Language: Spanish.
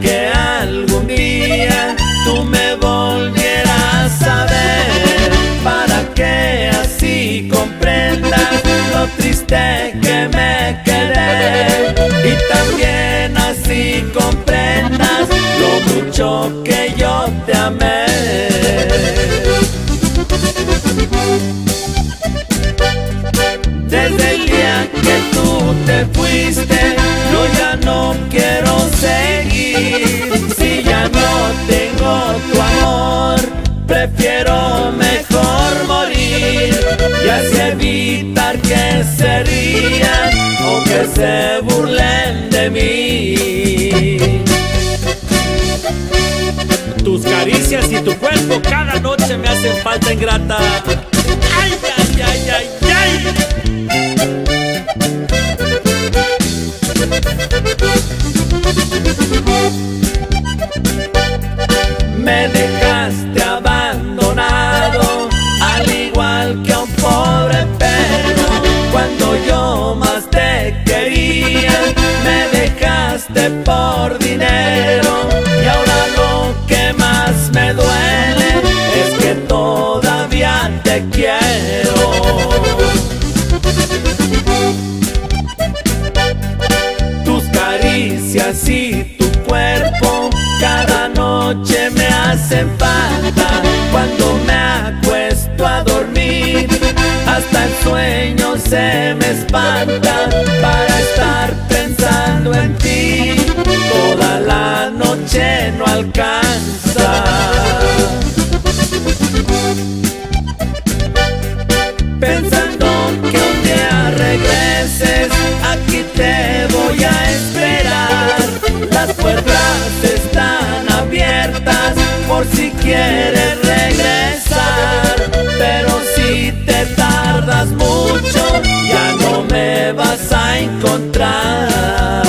que algún día tú me volvieras a ver, para que así comprendas lo triste que me quedé, y también así comprendas lo mucho que yo te amé. Desde el día que tú te fuiste, yo ya no quiero seguir. Si ya no tengo tu amor, prefiero mejor morir, y así evitar que se rían o que se burlen de mí. Tus caricias y tu cuerpo cada noche me hacen falta ingrata. ¡Ay, ay, ay, ay, ay! Me dejaste abandonado, al igual que a un pobre perro. Cuando yo más te quería, me dejaste por dinero. Y ahora lo que más me duele es que todavía te quiero. Tus caricias y tu cuerpo cada noche me hacen falta. Cuando me acuesto a dormir, hasta el sueño se me espanta, para estar pensando en ti toda la noche no alcanza. Pensando que un día regreses, aquí te voy a esperar. Las puertas están abiertas por si quieres regresar, pero si te tardas mucho ya no me vas a encontrar.